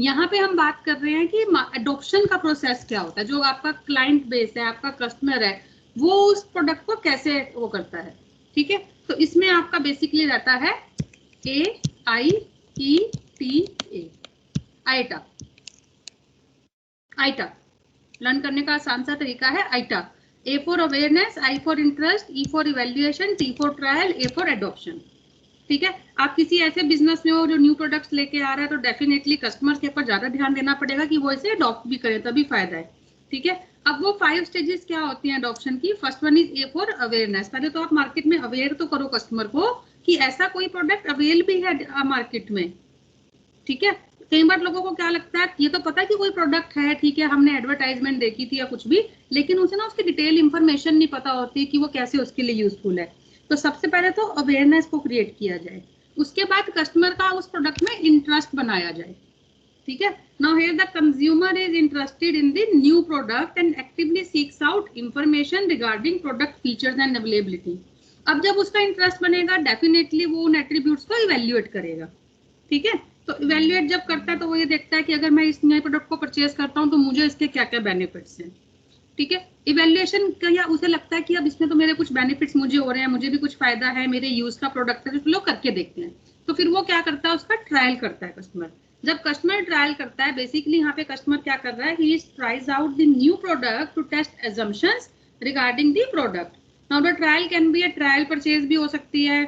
यहाँ पे हम बात कर रहे हैं कि एडॉप्शन का प्रोसेस क्या होता है, जो आपका क्लाइंट बेस है, आपका कस्टमर है, वो उस प्रोडक्ट को कैसे वो करता है। ठीक है, तो इसमें आपका बेसिकली रहता है AIETA, आइटा। आइटा लर्न करने का आसान सा तरीका है AIETA. A for awareness, I for interest, E for evaluation, T for trial, A for adoption. ठीक है, आप किसी ऐसे बिजनेस में हो जो न्यू प्रोडक्ट्स लेके आ रहा है, तो डेफिनेटली कस्टमर्स के ऊपर ज्यादा ध्यान देना पड़ेगा कि वो इसे अडॉप्ट भी करे, तभी फायदा है। ठीक है, अब वो 5 स्टेजेस क्या होती हैं अडॉप्शन की। First one is A for awareness. पहले तो आप मार्केट में अवेयर तो करो कस्टमर को कि ऐसा कोई प्रोडक्ट अवेल भी है मार्केट में। ठीक है, कई बार लोगों को क्या लगता है, ये तो पता है कि कोई प्रोडक्ट है, ठीक है, हमने एडवर्टाइजमेंट देखी थी या कुछ भी, लेकिन उसे ना उसकी डिटेल इंफॉर्मेशन नहीं पता होती कि वो कैसे उसके लिए यूजफुल है। तो सबसे पहले तो अवेयरनेस को क्रिएट किया जाए, उसके बाद कस्टमर का उस प्रोडक्ट में इंटरेस्ट बनाया जाए। ठीक है, now here the consumer is interested in the new product and actively seeks out information regarding product features and availability. अब जब उसका इंटरेस्ट बनेगा, डेफिनेटली वो उन एट्रीब्यूट्स को इवेल्युएट करेगा। ठीक है, तो इवेल्युएट जब करता है तो वो ये देखता है कि अगर मैं इस नए प्रोडक्ट को परचेज करता हूँ तो मुझे इसके क्या क्या बेनिफिट्स हैं। ठीक है, इवेल्युएशन का या उसे लगता है कि अब इसमें तो मेरे कुछ बेनिफिट्स मुझे हो रहे हैं, मुझे भी कुछ फायदा है, मेरे यूज का प्रोडक्ट है, तो लोग करके देखते हैं। तो फिर वो क्या करता है, उसका ट्रायल करता है कस्टमर। जब कस्टमर ट्रायल करता है, बेसिकली यहाँ पे कस्टमर क्या कर रहा है, he tries out the new product to test assumptions regarding the product. Now the trial can be a trial purchase भी हो सकती है,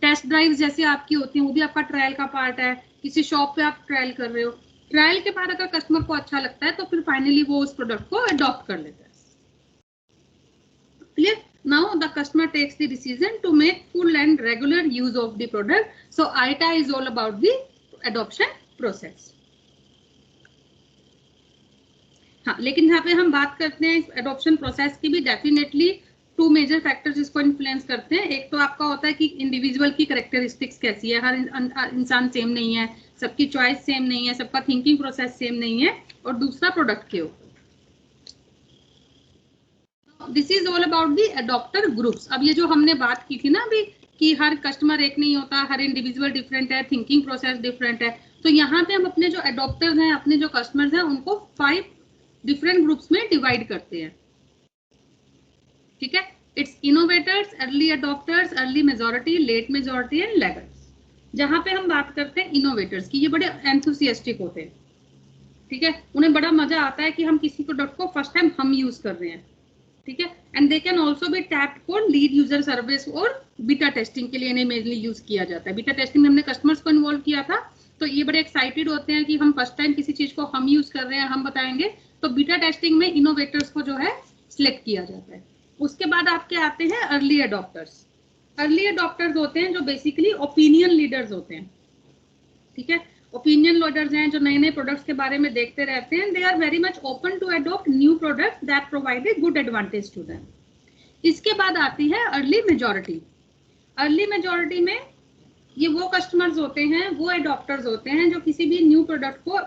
टेस्ट ड्राइव जैसे आपकी होती है वो भी आपका ट्रायल का पार्ट है, किसी शॉप पे आप ट्रायल कर रहे हो। ट्रायल के बाद अगर कस्टमर को अच्छा लगता है तो फिर फाइनली वो उस प्रोडक्ट को अडॉप्ट कर लेता है। Clear? Now the customer takes the decision to make full and regular use of the product. So ITA is all about the adoption process. हाँ, लेकिन यहाँ पे हम बात करते हैं एडॉप्शन प्रोसेस की भी। डेफिनेटली 2 मेजर फैक्टर्स इसको इन्फ्लुएंस करते हैं। एक तो आपका होता है कि इंडिविजुअल की कैरेक्टरिस्टिक्स कैसी है, हर इंसान सेम नहीं है, सबकी चॉइस सेम नहीं है, सबका थिंकिंग प्रोसेस सेम नहीं है, और दूसरा प्रोडक्ट के ऊपर। This is all about the adapter groups. अब ये जो हमने बात की थी ना अभी कि हर कस्टमर एक नहीं होता, हर इंडिविजुअल डिफरेंट है, थिंकिंग प्रोसेस डिफरेंट है, तो यहाँ पे हम अपने जो एडॉप्टर्स हैं, अपने जो कस्टमर्स हैं, उनको 5 डिफरेंट ग्रुप्स में डिवाइड करते हैं। ठीक है, it's innovators, early adopters, early majority, late majority and laggards. जहां पे हम बात करते हैं इनोवेटर्स की, ये बड़े एंथुसियास्टिक होते हैं। ठीक है, उन्हें बड़ा मजा आता है कि हम किसी प्रोडक्ट को फर्स्ट टाइम हम यूज कर रहे हैं। ठीक है, and they can also be tapped for lead user service और बीटा टेस्टिंग के लिए इन्हें मेनली यूज किया जाता है। बीटा टेस्टिंग में हमने कस्टमर्स को इन्वॉल्व किया था, तो ये बड़े एक्साइटेड होते हैं कि हम फर्स्ट टाइम किसी चीज को हम यूज कर रहे हैं, हम बताएंगे। तो बीटा टेस्टिंग में इनोवेटर्स को जो है सिलेक्ट किया जाता है। उसके बाद आपके आते हैं अर्ली अडॉप्टर्स। अर्ली अडॉप्टर्स होते हैं जो बेसिकली ओपिनियन लीडर्स होते हैं। ठीक है, ओपिनियन लीडर्स हैं जो नए नए प्रोडक्ट्स के बारे में देखते रहते हैं। They are very much open to adopt new products that provide a good advantage to them. इसके बाद आती है अर्ली मेजॉरिटी। अर्ली मेजॉरिटी में ये वो कस्टमर्स होते हैं, वो अडॉप्टर्स होते हैं जो किसी भी न्यू प्रोडक्ट को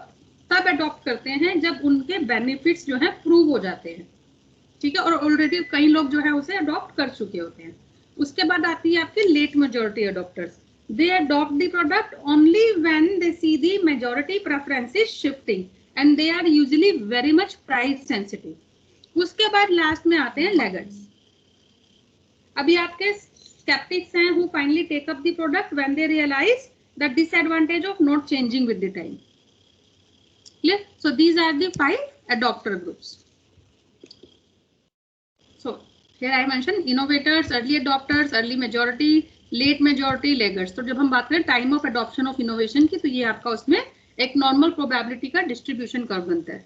तब अडॉप्ट करते हैं जब उनके बेनिफिट्स जो है प्रूव हो जाते हैं। ठीक है, और ऑलरेडी कई लोग जो है उसे अडॉप्ट कर चुके होते हैं। उसके बाद आती है आपकी late majority adopters. They adopt the product only when they see the majority preferences shifting and they are usually very much price sensitive. उसके बाद लास्ट में आते हैं laggards. अभी आपके skeptics हैं who finally take up the product when they realize the disadvantage of not changing with the time. Clear? So these are the 5 adopter groups. So here I mentioned innovators, early adopters, early majority, late majority, laggards. तो जब हम बात करें time of adoption of innovation की, तो ये आपका उसमें एक नॉर्मल प्रोबेबिलिटी का डिस्ट्रीब्यूशन कर्व बनता है।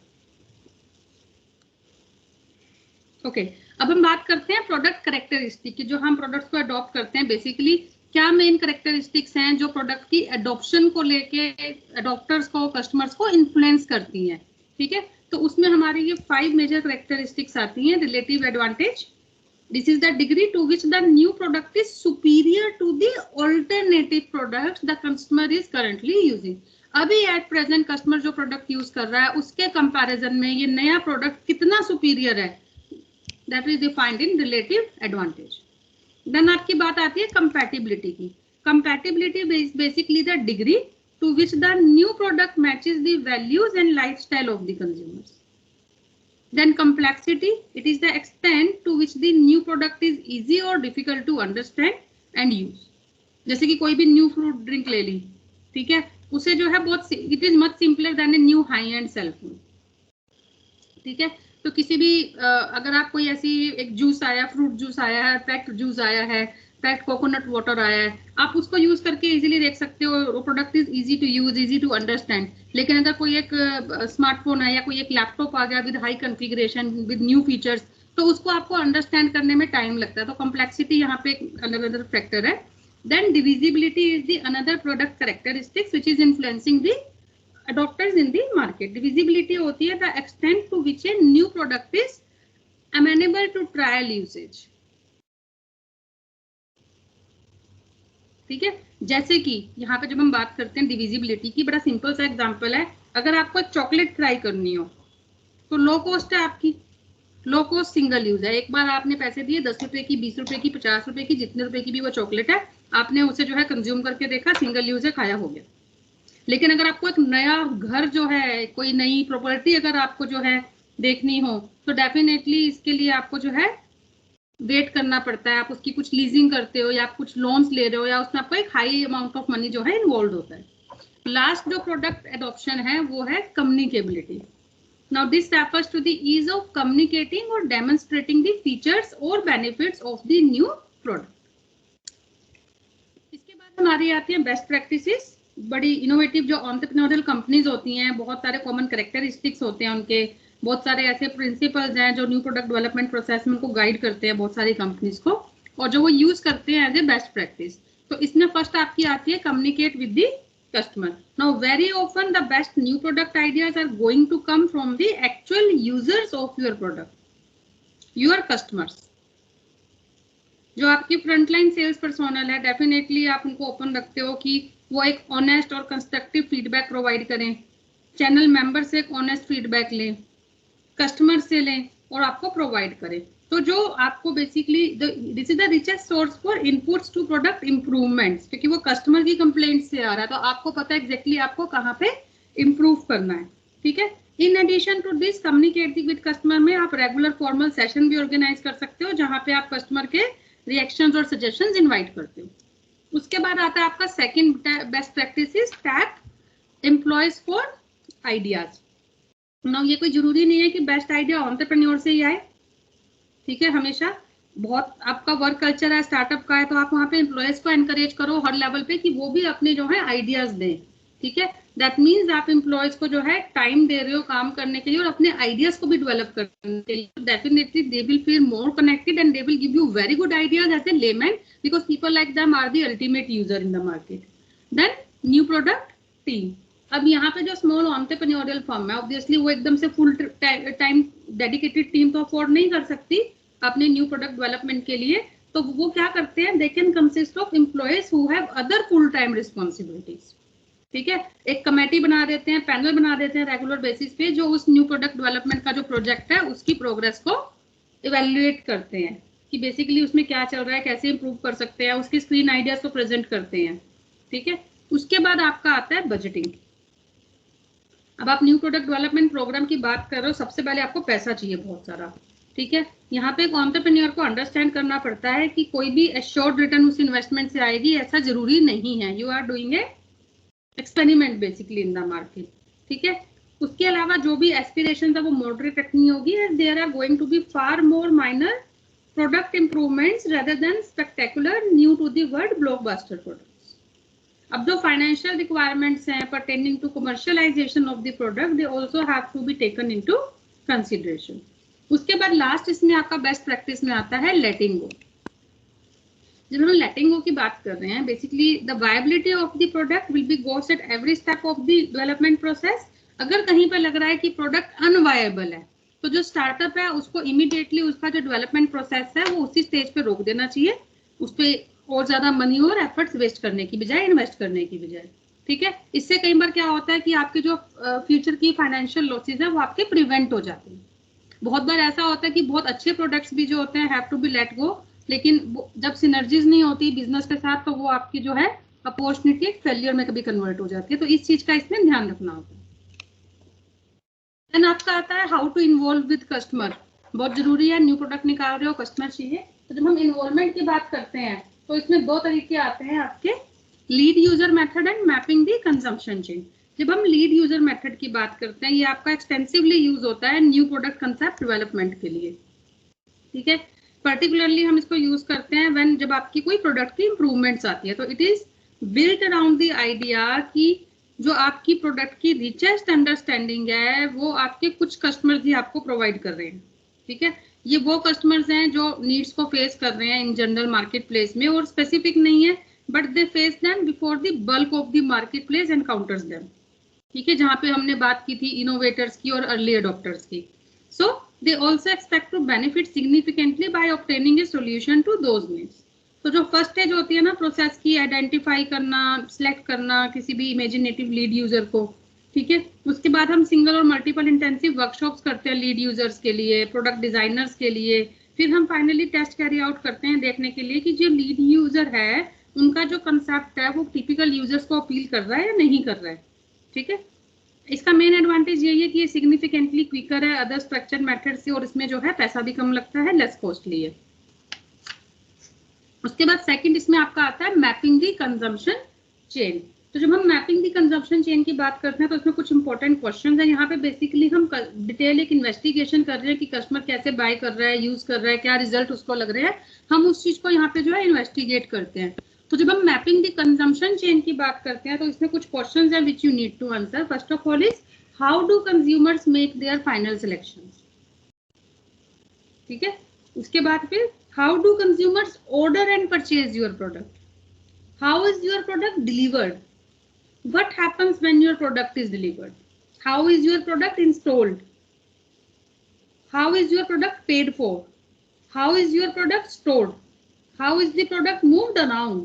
ओके, अब हम बात करते हैं प्रोडक्ट कैरेक्टरिस्टिक की। जो हम प्रोडक्ट्स को अडॉप्ट करते हैं, बेसिकली क्या मेन कैरेक्टरिस्टिक्स हैं जो प्रोडक्ट की एडॉप्शन को लेके एडॉप्टर्स को, कस्टमर्स को इन्फ्लुएंस करती हैं। ठीक है, तो उसमें हमारी ये 5 मेजर कैरेक्टरिस्टिक्स आती हैं। Relative advantage, this is the degree to which the new product is superior to the alternative products the customer is currently using. अभी at present customer जो product use कर रहा है उसके comparison में ये नया product कितना superior है, that is defined in relative advantage. Then आपकी बात आती है compatibility की। Compatibility is basically the degree to which the new product matches the values and lifestyle of the consumers. Then complexity, it is the extent to which the new product is easy or difficult to understand and use. जैसे कि कोई भी new fruit drink ले ली, ठीक है, उसे जो है बहुत, it is much simpler than a new high end cell phone, ठीक है। तो किसी भी अगर आप कोई ऐसी एक जूस आया, फ्रूट जूस आया है, पैक्ड जूस आया है, पैक्ड कोकोनट वाटर आया है, आप उसको यूज करके इजीली देख सकते हो, वो product is easy to use, easy to understand. लेकिन अगर कोई एक स्मार्टफोन है या कोई एक लैपटॉप आ गया with high configuration with new features, तो उसको आपको अंडरस्टैंड करने में टाइम लगता है। तो कॉम्प्लेक्सिटी यहाँ पे अनदर फैक्टर है। Then divisibility is the another product characteristics which is influencing the adopters in the market. Divisibility होती है the extent to which a new product is amenable to trial usage. ठीक है, जैसे कि यहाँ पे जब हम बात करते हैं डिविजिबिलिटी की, बड़ा सिंपल सा एग्जांपल है। अगर आपको एक चॉकलेट ट्राई करनी हो तो लो कॉस्ट है आपकी, लो कॉस्ट सिंगल यूज है। एक बार आपने पैसे दिए 10 रुपए की, 20 रुपए की, 50 रुपए की, जितने रुपए की भी वो चॉकलेट है, आपने उसे जो है कंज्यूम करके देखा, सिंगल यूज है, खाया, हो गया। लेकिन अगर आपको एक नया घर जो है, कोई नई प्रॉपर्टी अगर आपको जो है देखनी हो, तो डेफिनेटली इसके लिए आपको जो है वेट करना पड़ता है। आप उसकी कुछ लीजिंग करते हो या आप कुछ लोन्स ले रहे हो, या उसमें आपको एक हाई अमाउंट ऑफ मनी जो है इन्वॉल्व होता है। लास्ट जो प्रोडक्ट एडॉप्शन है वो है communicability. Now this refers to the ease of communicating और डेमोन्स्ट्रेटिंग द फीचर्स और benefits of the new product. इसके बाद हमारी आती है बेस्ट प्रैक्टिसेस। बड़ी इनोवेटिव जो एंटरप्रेन्योरियल कंपनीज होती हैं, बहुत सारे कॉमन कैरेक्टरिस्टिक्स होते हैं उनके, बहुत सारे ऐसे प्रिंसिपल्स हैं जो न्यू प्रोडक्ट डेवलपमेंट प्रोसेस में उनको गाइड करते हैं बहुत सारी कंपनीज को, और जो वो यूज करते हैं एज ए बेस्ट प्रैक्टिस। तो इसमें फर्स्ट आपकी आती है communicate with the customer. Now very often the best new product ideas are going to come from the actual users of your product, your customers. जो आपकी frontline sales personnel है, definitely आप उनको ओपन रखते हो कि वो एक ऑनेस्ट और कंस्ट्रक्टिव फीडबैक प्रोवाइड करें, चैनल मेंबर से एक ऑनेस्ट फीडबैक लें, कस्टमर से लें और आपको प्रोवाइड करें। तो जो आपको basically this is the richest source for inputs to product improvements, क्योंकि वो कस्टमर की कंप्लेंट से आ रहा है, तो आपको पता है एग्जैक्टली आपको कहाँ पे इम्प्रूव करना है, ठीक है। In addition to this communicate with customer में आप रेगुलर फॉर्मल सेशन भी ऑर्गेनाइज कर सकते हो, जहाँ पे आप कस्टमर के रिएक्शंस और सजेशंस इनवाइट करते हो। उसके बाद आता है आपका second best practice is tap employees for ideas. Now ये कोई जरूरी नहीं है कि बेस्ट आइडिया एंटरप्रेन्योर से ही आए, ठीक है। हमेशा बहुत आपका वर्क कल्चर है स्टार्टअप का है, तो आप वहाँ पे एम्प्लॉयज को एनकरेज करो हर लेवल पे कि वो भी अपने जो है आइडियाज दें, ठीक है। दैट मीन्स आप एम्प्लॉयज को जो है टाइम दे रहे हो काम करने के लिए और अपने आइडियाज को भी डेवलप करने के लिए। Definitely they will feel more connected and they will give you very good ideas as a layman, because people like them are the ultimate user in the market. Then new product team. अब यहाँ पे जो small entrepreneurial firm है, obviously वो एकदम से full time dedicated team तो afford नहीं कर सकती अपने न्यू प्रोडक्ट डेवलपमेंट के लिए, तो वो क्या करते हैं, they can consist of employees who have other full time responsibilities, ठीक है। एक कमेटी बना देते हैं, पैनल बना देते हैं रेगुलर बेसिस पे, जो उस न्यू प्रोडक्ट डेवलपमेंट का जो प्रोजेक्ट है उसकी प्रोग्रेस को इवेल्युएट करते हैं कि बेसिकली उसमें क्या चल रहा है, कैसे इंप्रूव कर सकते हैं, उसके स्क्रीन आइडियाज को प्रेजेंट करते हैं, ठीक है। उसके बाद आपका आता है बजटिंग। अब आप न्यू प्रोडक्ट डेवलपमेंट प्रोग्राम की बात कर रहे हो, सबसे पहले आपको पैसा चाहिए बहुत सारा, ठीक है। यहाँ पे एक एंटरप्रेन्योर को अंडरस्टैंड करना पड़ता है कि कोई भी एश्योर्ड रिटर्न उस इन्वेस्टमेंट से आएगी, ऐसा जरूरी नहीं है। You are doing a experiment basically in the market, ठीक है। उसके अलावा जो भी एस्पिरेशन है वो मॉडरेट रखनी होगी, and there are going to be far more minor product improvements rather than spectacular new to the word blockbuster products. अब जो financial requirements हैं pertaining to commercialization of the product, they also have to be taken into consideration. उसके बाद last इसमें आपका best practice में आता है letting go. जब हम letting go की बात कर रहे हैं, basically the viability of the product will be goes at every step of the development process. अगर कहीं पर लग रहा है कि प्रोडक्ट अनवायबल है, तो जो स्टार्टअप है उसको इमीडिएटली उसका जो डेवलपमेंट प्रोसेस है वो उसी स्टेज पे रोक देना चाहिए, उस पर और ज्यादा मनी और एफर्ट्स वेस्ट करने की बजाय, इन्वेस्ट करने की बजाय, ठीक है। इससे कई बार क्या होता है कि आपके जो फ्यूचर की फाइनेंशियल लॉसेज है वो आपके प्रिवेंट हो जाते हैं। बहुत बार ऐसा होता है कि बहुत अच्छे प्रोडक्ट्स भी जो होते हैं have to be let go, लेकिन जब सिनर्जीज नहीं होती बिजनेस के साथ, तो वो आपकी जो है अपॉर्चुनिटी फेलियर में कभी कन्वर्ट हो जाती है। तो इस चीज का इसमें ध्यान रखना होता है। देन आपका आता है how to involve with customer, बहुत जरूरी है। न्यू प्रोडक्ट निकाल रहे हो, कस्टमर चाहिए, तो जब हम इन्वॉल्वमेंट की बात करते हैं तो इसमें दो तरीके आते हैं आपके, lead user method and mapping the consumption chain. जब हम लीड यूजर मेथड की बात करते हैं, ये आपका एक्सटेंसिवली यूज होता है न्यू प्रोडक्ट कंसेप्ट डेवलपमेंट के लिए, ठीक है। पर्टिकुलरली हम इसको यूज करते हैं व्हेन जब आपकी कोई प्रोडक्ट की इंप्रूवमेंट्स आती है, तो it is built around the idea कि जो आपकी प्रोडक्ट की रिचेस्ट अंडरस्टैंडिंग है वो आपके कुछ कस्टमर्स ही आपको प्रोवाइड कर रहे हैं, ठीक है। ये वो कस्टमर्स हैं जो नीड्स को फेस कर रहे हैं इन जनरल मार्केट प्लेस में, और स्पेसिफिक नहीं है, but they face them before the bulk of the market place encounters them, ठीक है। जहां पे हमने बात की थी इनोवेटर्स की और अर्ली अडॉप्टर्स की। सो they also expect to benefit significantly by obtaining a solution to those needs. तो जो फर्स्ट स्टेज होती है ना प्रोसेस की, आइडेंटिफाई करना, सिलेक्ट करना किसी भी इमेजिनेटिव लीड यूजर को, ठीक है। उसके बाद हम सिंगल और मल्टीपल इंटेंसिव वर्कशॉप्स करते हैं लीड यूजर्स के लिए, प्रोडक्ट डिजाइनर्स के लिए, फिर हम फाइनली टेस्ट कैरी आउट करते हैं देखने के लिए कि जो लीड यूजर है उनका जो कंसेप्ट है वो टिपिकल यूजर्स को अपील कर रहा है या नहीं कर रहा है, ठीक है। इसका मेन एडवांटेज यही है कि ये सिग्निफिकेंटली क्विकर है अदर स्ट्रक्चर मेथड से, और इसमें जो है पैसा भी कम लगता है, लेस कॉस्टली है। उसके बाद सेकंड इसमें आपका आता है मैपिंग दी कंजम्पशन चेन। तो जब हम मैपिंग दी कंजम्पशन चेन की बात करते हैं तो इसमें कुछ इंपॉर्टेंट क्वेश्चंस हैं। यहाँ पे बेसिकली हम डिटेल एक इन्वेस्टिगेशन कर रहे हैं कि कस्टमर कैसे बाय कर रहा है, यूज कर रहा है, क्या रिजल्ट उसको लग रहे हैं, हम उस चीज को यहाँ पे जो है इन्वेस्टिगेट करते हैं। तो जब हम मैपिंग दी कंजम्पशन चेन की बात करते हैं तो इसमें कुछ क्वेश्चंस हैं which you need to answer. First of all is how do consumers make their final selections, ठीक है। उसके बाद फिर how do consumers order and purchase your product, how is your product delivered, what happens when your product is delivered, how is your product installed, how is your product paid for, how is your product stored, how is the product moved around,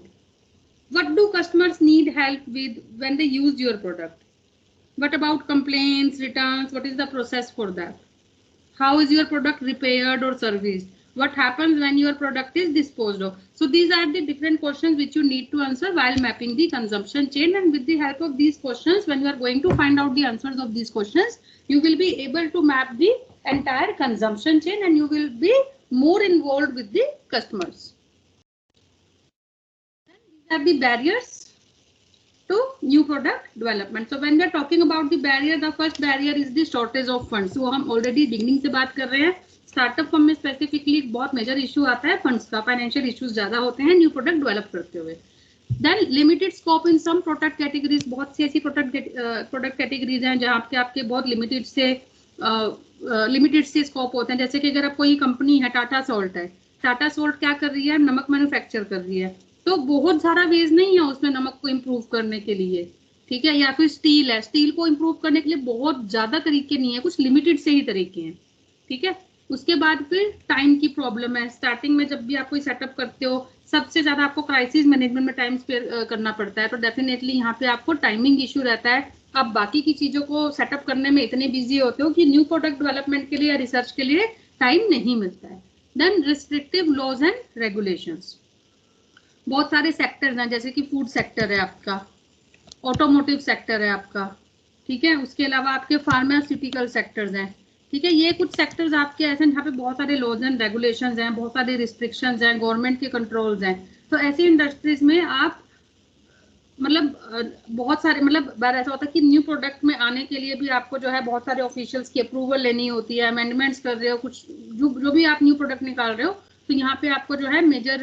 what do customers need help with when they use your product, what about complaints, returns, what is the process for that, how is your product repaired or serviced, what happens when your product is disposed of. So these are the different questions which you need to answer while mapping the consumption chain, and with the help of these questions, when you are going to find out the answers of these questions, you will be able to map the entire consumption chain and you will be more involved with the customers. These are the barriers to new product development. So when we are talking about the barrier, the first barrier is the shortage of funds. So हम already beginning से बात कर रहे हैं, startup firm में specifically बहुत major issue आता है फंड्स का, फाइनेंशियल इश्यूज ज्यादा होते हैं न्यू प्रोडक्ट डेवलप करते हुए। Then limited scope in some product categories, बहुत सी ऐसी प्रोडक्ट कैटेगरीज हैं जहाँ पे आपके बहुत लिमिटेड से स्कोप होते हैं। जैसे कि अगर आप कोई कंपनी है, टाटा सोल्ट है, टाटा सोल्ट क्या कर रही है, नमक मैन्युफैक्चर कर रही है, तो बहुत सारा वेज नहीं है उसमें नमक को इम्प्रूव करने के लिए, ठीक है। या फिर स्टील है, स्टील को इम्प्रूव करने के लिए बहुत ज्यादा तरीके नहीं है, कुछ लिमिटेड से ही तरीके हैं, ठीक है। उसके बाद फिर टाइम की प्रॉब्लम है। स्टार्टिंग में जब भी आप कोई सेटअप करते हो, सबसे ज्यादा आपको क्राइसिस मैनेजमेंट में टाइम स्पेयर करना पड़ता है, तो डेफिनेटली यहाँ पे आपको टाइमिंग इशू रहता है। आप बाकी की चीजों को सेटअप करने में इतने बिजी होते हो कि न्यू प्रोडक्ट डेवलपमेंट के लिए या रिसर्च के लिए टाइम नहीं मिलता है। Then restrictive laws and regulations, बहुत सारे सेक्टर्स हैं, जैसे कि फूड सेक्टर है आपका, ऑटोमोटिव सेक्टर है आपका, ठीक है। उसके अलावा आपके फार्मास्यूटिकल सेक्टर्स हैं, ठीक है। ये कुछ सेक्टर्स आपके ऐसे जहाँ पे बहुत सारे लॉज एंड रेगुलेशंस हैं, बहुत सारे रिस्ट्रिक्शंस हैं, गवर्नमेंट के कंट्रोल्स हैं। तो ऐसी इंडस्ट्रीज में आप बहुत सारे बार ऐसा होता है कि न्यू प्रोडक्ट में आने के लिए भी आपको जो है बहुत सारे ऑफिशियल्स की अप्रूवल लेनी होती है, अमेंडमेंट्स कर रहे हो, कुछ जो भी आप न्यू प्रोडक्ट निकाल रहे हो, तो यहाँ पे आपको जो है मेजर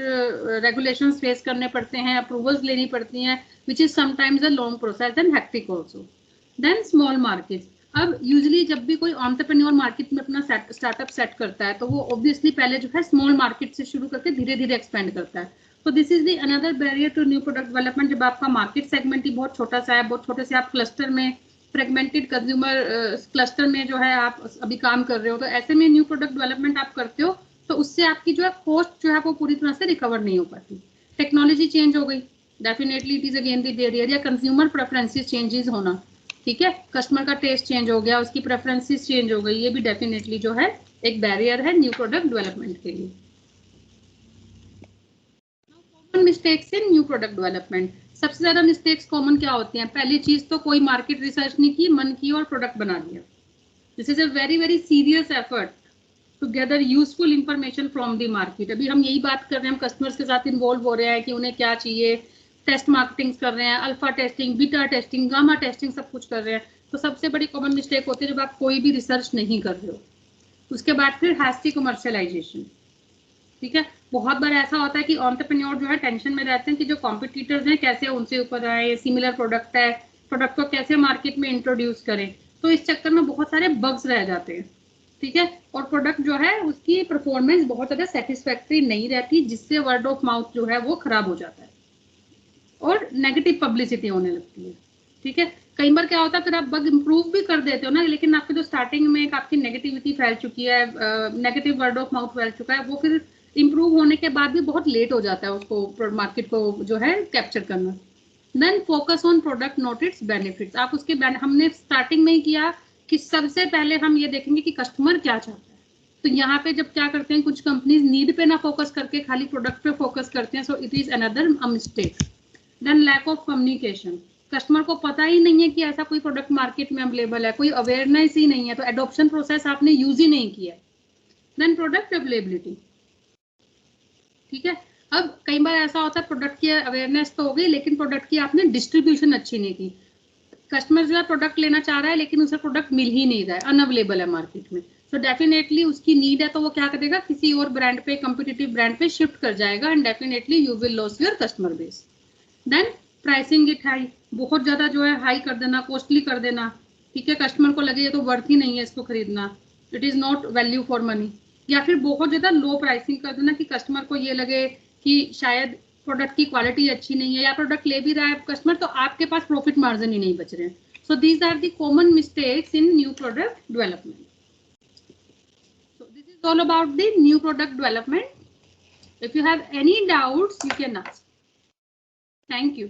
रेगुलेशंस फेस करने पड़ते हैं, अप्रूवल्स लेनी पड़ती हैं, which is sometimes a long process and hectic also. Then small market, अब यूजुअली जब भी कोई एंटरप्रेन्योर मार्केट में अपना स्टार्टअप सेट करता है तो वो ऑब्वियसली पहले जो है स्मॉल मार्केट से शुरू करके धीरे धीरे एक्सपेंड करता है। तो this is the another barrier to new product development. जब आपका मार्केट सेगमेंट ही बहुत छोटा सा है, बहुत छोटे से आप क्लस्टर में, फ्रेगमेंटेड कंज्यूमर क्लस्टर में जो है आप अभी काम कर रहे हो, तो ऐसे में न्यू प्रोडक्ट डेवलपमेंट आप करते हो तो उससे आपकी जो है कॉस्ट जो है वो पूरी तरह से रिकवर नहीं हो पाती। टेक्नोलॉजी चेंज हो गई, definitely it is again the barrier, या कंज्यूमर प्रेफरेंसेस चेंजेस होना, ठीक है। कस्टमर का टेस्ट चेंज हो गया, उसकी प्रेफरेंसेस चेंज हो गई, ये भी डेफिनेटली जो है एक बैरियर है न्यू प्रोडक्ट डेवलपमेंट के लिए। Common mistakes in new product development, सबसे ज्यादा मिस्टेक्स कॉमन क्या होती हैं? पहली चीज तो कोई मार्केट रिसर्च नहीं की, मन की और प्रोडक्ट बना दिया। This is a very very serious effort to gather useful information from the market. अभी हम यही बात कर रहे हैं, हम कस्टमर्स के साथ इन्वॉल्व हो रहे हैं कि उन्हें क्या चाहिए, टेस्ट मार्केटिंग कर रहे हैं, alpha testing, beta testing, gamma testing, सब कुछ कर रहे हैं। तो सबसे बड़ी कॉमन मिस्टेक होती है जब आप कोई भी रिसर्च नहीं कर रहे हो। उसके बाद फिर हैस्टी कमर्शियलाइजेशन। ठीक है, बहुत बार ऐसा होता है कि एंटरप्रेन्योर जो है टेंशन में रहते हैं कि जो कॉम्पिटिटर्स हैं कैसे उनसे ऊपर आए, सिमिलर प्रोडक्ट है, प्रोडक्ट को कैसे मार्केट में इंट्रोड्यूस करें। तो इस चक्कर में बहुत सारे बग्स रह जाते हैं। ठीक है, और प्रोडक्ट जो है उसकी परफॉर्मेंस बहुत ज्यादा सेटिस्फैक्टरी नहीं रहती, जिससे वर्ड ऑफ माउथ जो है वो खराब हो जाता है और नेगेटिव पब्लिसिटी होने लगती है। ठीक है, कई बार क्या होता है, फिर आप बग इंप्रूव भी कर देते हो ना, लेकिन आपकी जो स्टार्टिंग में एक आपकी नेगेटिविटी फैल चुकी है, नेगेटिव वर्ड ऑफ माउथ फैल चुका है, वो फिर इंप्रूव होने के बाद भी बहुत लेट हो जाता है उसको मार्केट को जो है कैप्चर करना। Then focus on product not its benefits. आप उसके हमने स्टार्टिंग में ही किया कि सबसे पहले हम ये देखेंगे कि कस्टमर क्या चाहता है। तो यहाँ पे जब क्या करते हैं, कुछ कंपनीज नीड पे ना फोकस करके खाली प्रोडक्ट पे फोकस करते हैं, so it is another mistake. Then lack of communication, customer को पता ही नहीं है कि ऐसा कोई प्रोडक्ट मार्केट में अवेलेबल है, कोई अवेयरनेस ही नहीं है, तो एडॉप्शन प्रोसेस आपने यूज ही नहीं किया। Then product availability. ठीक है, अब कई बार ऐसा होता है प्रोडक्ट की अवेयरनेस तो हो गई, लेकिन प्रोडक्ट की आपने डिस्ट्रीब्यूशन अच्छी नहीं की। कस्टमर जो है प्रोडक्ट लेना चाह रहा है, लेकिन उसे प्रोडक्ट मिल ही नहीं रहा है, अनअवेलेबल है मार्केट में। तो डेफिनेटली उसकी नीड है, तो वो क्या करेगा, किसी और ब्रांड पे, कंपिटिटिव ब्रांड पे शिफ्ट कर जाएगा, and definitely you will loss your customer base. Then pricing it high, बहुत ज्यादा जो है हाई कर देना, कॉस्टली कर देना। ठीक है, कस्टमर को लगे ये तो वर्थ ही नहीं है इसको खरीदना, it is not value for money. या फिर बहुत ज्यादा लो प्राइसिंग कर देना कि कस्टमर को ये लगे कि शायद प्रोडक्ट की क्वालिटी अच्छी नहीं है, या प्रोडक्ट ले भी रहा है कस्टमर तो आपके पास प्रॉफिट मार्जिन ही नहीं बच रहे हैं। So these are the common mistakes in new product development. So this is all about the new product development. If you have any doubts, you can ask. Thank you.